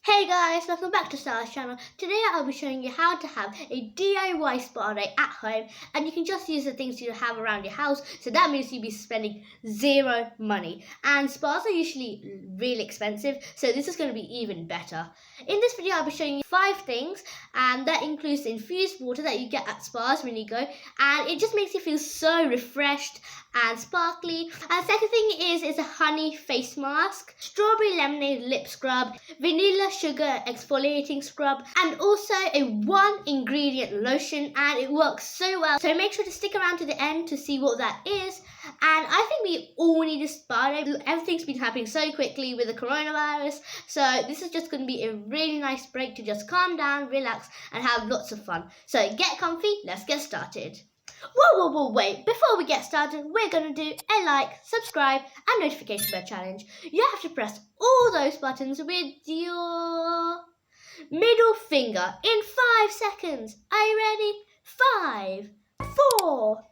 Hey guys, welcome back to Sarah's channel. Today I'll be showing you how to have a DIY spa day at home, and you can just use the things you have around your house, so that means you'll be spending zero money. And spas are usually really expensive, so this is going to be even better. In this video I'll be showing you 5 things, and that includes the infused water that you get at spas when you go, and it just makes you feel so refreshed and sparkly. And the second thing is a honey face mask, strawberry lemonade lip scrub, vanilla sugar exfoliating scrub, and also a 1 ingredient lotion, and it works so well. So make sure to stick around to the end to see what that is. And I think we all need a spa day. Everything's been happening so quickly with the coronavirus, so this is just going to be a really nice break to just calm down, relax, and have lots of fun. So get comfy, let's get started. Whoa, wait. Before we get started, we're going to do a like, subscribe, and notification bell challenge. You have to press all those buttons with your middle finger in 5 seconds. Are you ready? 5, 4,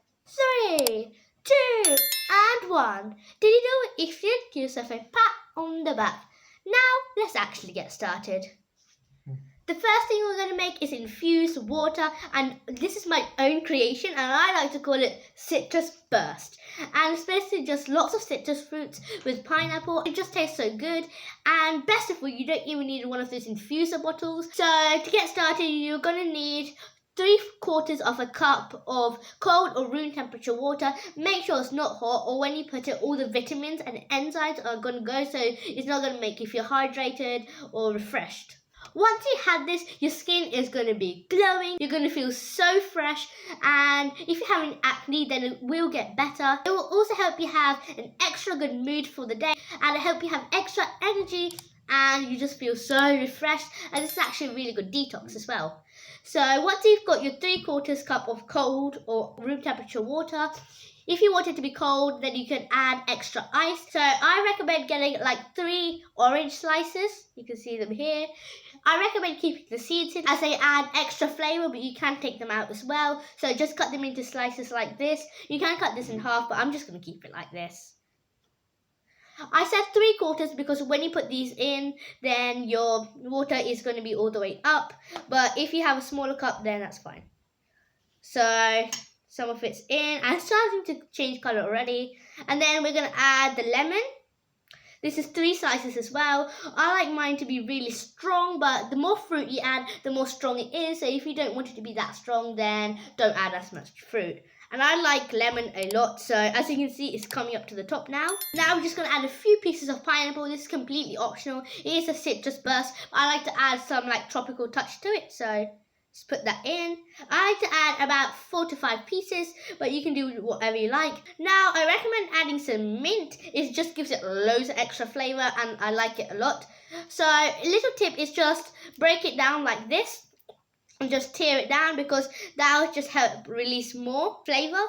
3, 2, and 1. Did you do it? If you did, give yourself a pat on the back. Now, let's actually get started. The first thing we're going to make is infused water, and this is my own creation, and I like to call it citrus burst. And it's basically just lots of citrus fruits with pineapple. It just tastes so good, and best of all, you don't even need one of those infuser bottles. So to get started, you're going to need 3/4 of a cup of cold or room temperature water. Make sure it's not hot, or when you put it, all the vitamins and enzymes are going to go, so it's not going to make you feel hydrated or refreshed. Once you have this, your skin is going to be glowing, you're going to feel so fresh, and if you're having acne, then it will get better. It will also help you have an extra good mood for the day, and it help you have extra energy, and you just feel so refreshed, and this is actually a really good detox as well. So once you've got your 3/4 cup of cold or room temperature water, if you want it to be cold, then you can add extra ice. So I recommend getting like 3 orange slices. You can see them here. I recommend keeping the seeds in as they add extra flavour, but you can take them out as well. So just cut them into slices like this. You can cut this in half, but I'm just going to keep it like this. I said 3/4 because when you put these in, then your water is going to be all the way up. But if you have a smaller cup, then that's fine. So some of it's in, and it's starting to change colour already. And then we're going to add the lemon. This is 3 slices as well. I like mine to be really strong, but the more fruit you add, the more strong it is. So if you don't want it to be that strong, then don't add as much fruit. And I like lemon a lot, so as you can see, it's coming up to the top now. Now we're just going to add a few pieces of pineapple. This is completely optional. It is a citrus burst, but I like to add some like tropical touch to it, so just put that in. I like to add about 4 to 5 pieces, but you can do whatever you like. Now, I recommend adding some mint. It just gives it loads of extra flavour, and I like it a lot. So a little tip is just break it down like this and just tear it down, because that will just help release more flavour.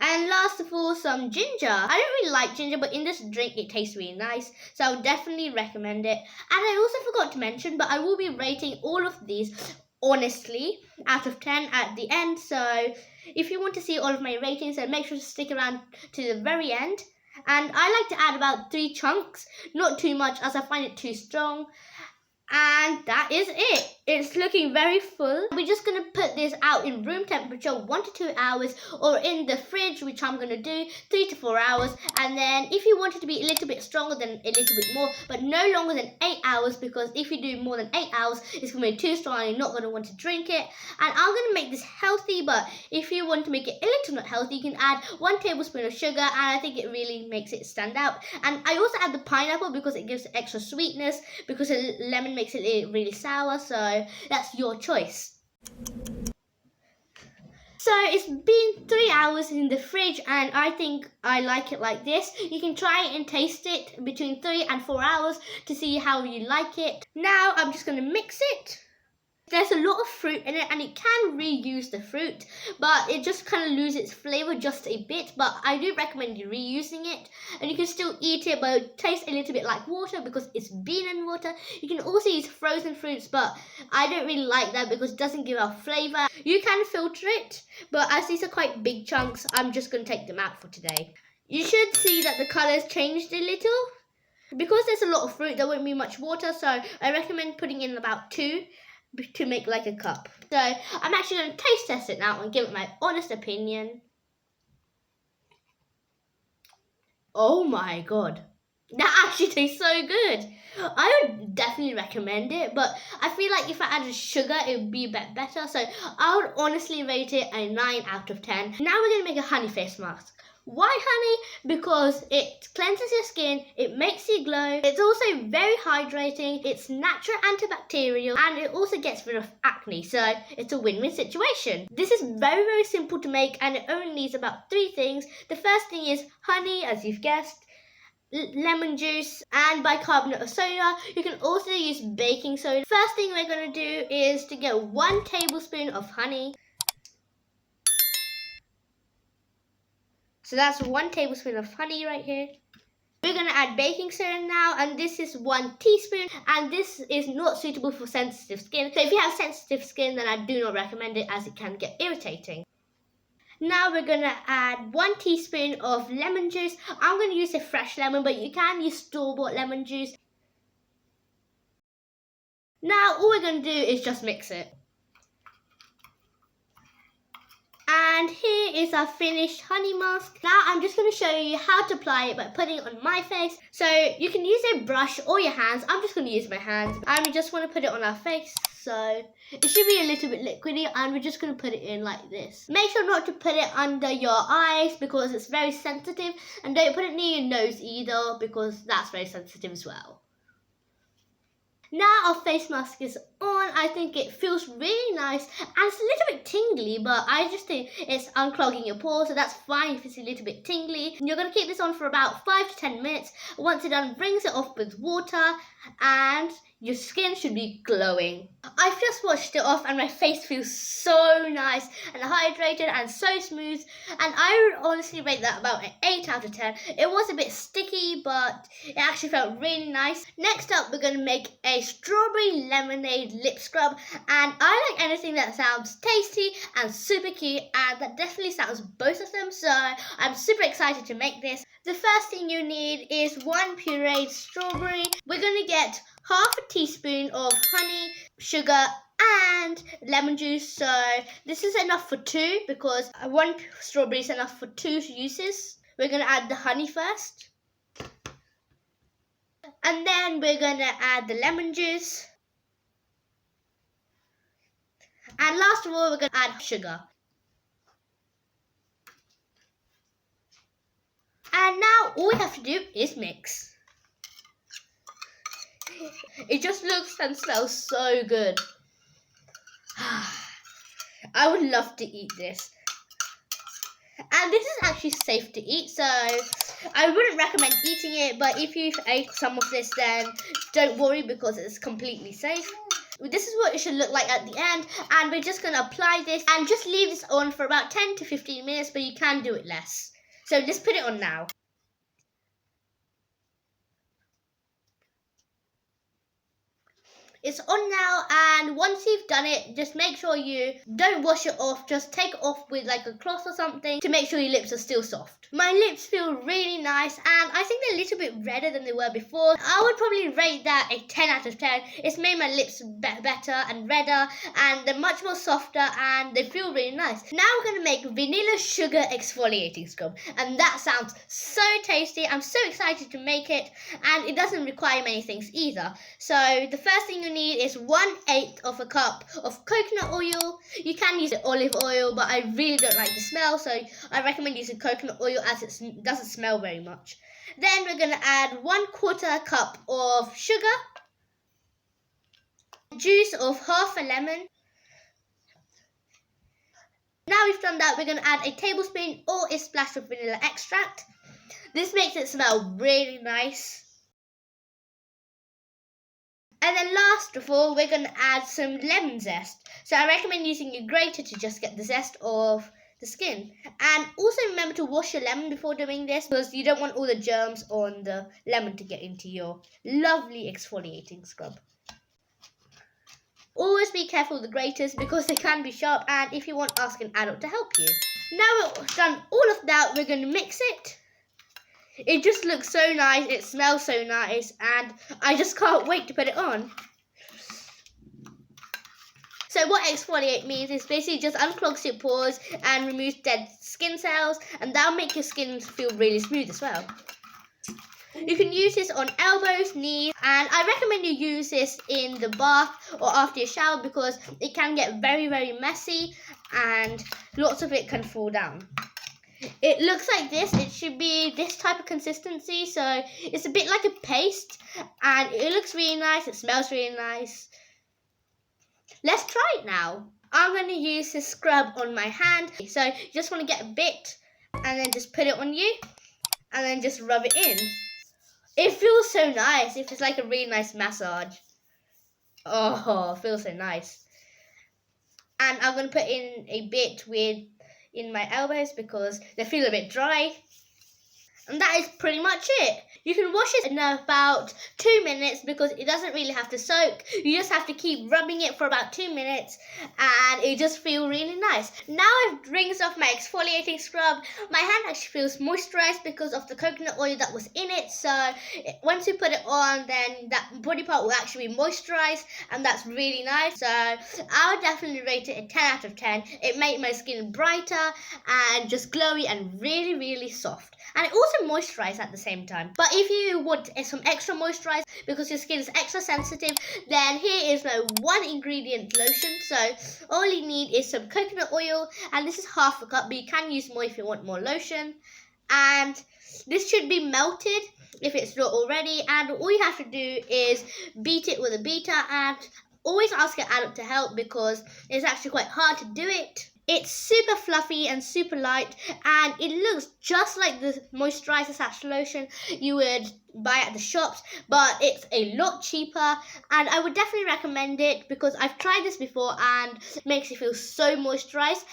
And last of all, some ginger. I don't really like ginger, but in this drink it tastes really nice, so I would definitely recommend it. And I also forgot to mention, but I will be rating all of these honestly out of 10 at the end, so if you want to see all of my ratings, then make sure to stick around to the very end. And I like to add about 3 chunks, not too much as I find it too strong. And that is it. It's looking very full. We're just going to put this out in room temperature 1 to 2 hours, or in the fridge, which I'm going to do 3 to 4 hours. And then if you want it to be a little bit stronger, then a little bit more, but no longer than 8 hours, because if you do more than 8 hours, it's going to be too strong and you're not going to want to drink it. And I'm going to make this healthy, but if you want to make it a little not healthy, you can add 1 tablespoon of sugar, and I think it really makes it stand out. And I also add the pineapple because it gives extra sweetness, because the lemon makes it really sour, so that's your choice. So it's been 3 hours in the fridge, and I think I like it like this. You can try and taste it between 3 and 4 hours to see how you like it. Now I'm just going to mix it. There's a lot of fruit in it, and it can reuse the fruit, but it just kind of loses its flavour just a bit. But I do recommend you reusing it, and you can still eat it, but it tastes a little bit like water because it's been in water. You can also use frozen fruits, but I don't really like that because it doesn't give out flavour. You can filter it, but as these are quite big chunks, I'm just going to take them out for today. You should see that the colour's changed a little. Because there's a lot of fruit, there won't be much water, so I recommend putting in about 2 to make like a cup. So I'm actually going to taste test it now and give it my honest opinion. Oh my god, that actually tastes so good. I would definitely recommend it, but I feel like if I added sugar, it would be a bit better. So I would honestly rate it a 9 out of 10. Now we're going to make a honey face mask. Why honey? Because it cleanses your skin, it makes you glow, it's also very hydrating, it's natural antibacterial, and it also gets rid of acne, so it's a win-win situation. This is very, very simple to make, and it only needs about 3 things. The first thing is honey, as you've guessed, lemon juice, and bicarbonate of soda. You can also use baking soda. First thing we're going to do is to get 1 tablespoon of honey. So that's 1 tablespoon of honey right here. We're going to add baking soda now, and this is 1 teaspoon, and this is not suitable for sensitive skin. So if you have sensitive skin, then I do not recommend it, as it can get irritating. Now we're going to add 1 teaspoon of lemon juice. I'm going to use a fresh lemon, but you can use store-bought lemon juice. Now all we're going to do is just mix it. And here is our finished honey mask. Now I'm just going to show you how to apply it by putting it on my face. So you can use a brush or your hands. I'm just going to use my hands. And we just want to put it on our face. So it should be a little bit liquidy, and we're just going to put it in like this. Make sure not to put it under your eyes because it's very sensitive. And don't put it near your nose either because that's very sensitive as well. Now our face mask is on. I think it feels really nice, and it's a little bit tingly, but I just think it's unclogging your pores, so that's fine if it's a little bit tingly. And you're going to keep this on for about 5 to 10 minutes. Once you're done, rinse it off with water, and your skin should be glowing. I've just washed it off, and my face feels so nice and hydrated and so smooth, and I would honestly rate that about an 8 out of 10. It was a bit sticky, but it actually felt really nice. Next up, we're going to make a strawberry lemonade lip scrub, and I like anything that sounds tasty and super cute, and that definitely sounds both of them, so I'm super excited to make this. The first thing you need is 1 pureed strawberry. We're going to get half a teaspoon of honey, sugar, and lemon juice. So this is enough for 2 because 1 strawberry is enough for 2 uses. We're going to add the honey first. And then we're going to add the lemon juice. And last of all, we're going to add sugar. And now all we have to do is mix. It just looks and smells so good. I would love to eat this. And this is actually safe to eat, so I wouldn't recommend eating it, but if you've ate some of this, then don't worry because it's completely safe. This is what it should look like at the end, and we're just going to apply this and just leave this on for about 10 to 15 minutes, but you can do it less. So let's put it on now. It's on now, and once you've done it, just make sure you don't wash it off. Just take it off with like a cloth or something to make sure your lips are still soft. My lips feel really nice, and I think they're a little bit redder than they were before. I would probably rate that a 10 out of 10. It's made my lips better and redder, and they're much more softer, and they feel really nice. Now we're going to make vanilla sugar exfoliating scrub, and that sounds so tasty. I'm so excited to make it, and it doesn't require many things either. So the first thing you need is 1/8 of a cup of coconut oil. You can use olive oil, but I really don't like the smell, so I recommend using coconut oil as it doesn't smell very much. Then we're going to add 1/4 cup of sugar, juice of half a lemon. Now we've done that, we're going to add a tablespoon or a splash of vanilla extract. This makes it smell really nice. And then last of all, we're going to add some lemon zest. So I recommend using a grater to just get the zest of the skin. And also remember to wash your lemon before doing this, because you don't want all the germs on the lemon to get into your lovely exfoliating scrub. Always be careful with the graters because they can be sharp, and if you want, ask an adult to help you. Now we've done all of that, we're going to mix it. It just looks so nice, it smells so nice, and I just can't wait to put it on. So what exfoliate means is basically just unclogs your pores and removes dead skin cells, and that'll make your skin feel really smooth as well. You can use this on elbows, knees, and I recommend you use this in the bath or after your shower because it can get very, very messy and lots of it can fall down. It looks like this. It should be this type of consistency, so it's a bit like a paste and it looks really nice. It smells really nice. Let's try it now. I'm going to use this scrub on my hand. So you just want to get a bit and then just put it on you and then just rub it in. It feels so nice. It feels like a really nice massage. Oh, it feels so nice. And I'm going to put in a bit in my elbows because they feel a bit dry. And that is pretty much it. You can wash it in about 2 minutes because it doesn't really have to soak. You just have to keep rubbing it for about 2 minutes and it just feels really nice. Now I've rinsed off my exfoliating scrub. My hand actually feels moisturized because of the coconut oil that was in it. So once you put it on, then that body part will actually be moisturized and that's really nice. So I would definitely rate it a 10 out of 10. It made my skin brighter and just glowy and really, really soft. And it also moisturizes at the same time. But if you want some extra moisturize because your skin is extra sensitive, then here is my 1 ingredient lotion. So all you need is some coconut oil, and this is half a cup, but you can use more if you want more lotion. And this should be melted if it's not already, and all you have to do is beat it with a beater, and always ask your adult to help because it's actually quite hard to do it. It's super fluffy and super light, and it looks just like the moisturizer / lotion you would buy at the shops, but it's a lot cheaper, and I would definitely recommend it because I've tried this before and it makes you feel so moisturized,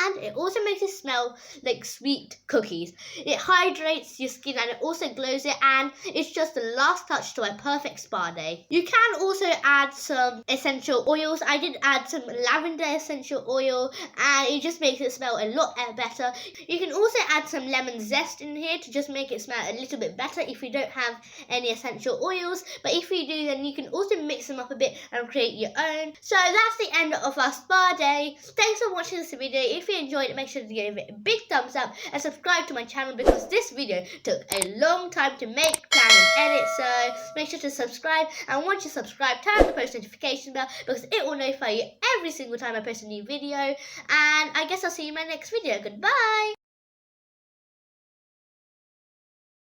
and it also makes it smell like sweet cookies. It hydrates your skin and it also glows it, and it's just the last touch to a perfect spa day. You can also add some essential oils. I did add some lavender essential oil and it just makes it smell a lot better. You can also add some lemon zest in here to just make it smell a little bit better if you don't have any essential oils, but if you do, then you can also mix them up a bit and create your own. So that's the end of our spa day. Thanks for watching this video. If you enjoyed it, make sure to give it a big thumbs up and subscribe to my channel because this video took a long time to make, plan and edit, so make sure to subscribe, and once you subscribe, turn on the post notification bell because it will notify you every single time I post a new video. And I guess I'll see you in my next video. Goodbye.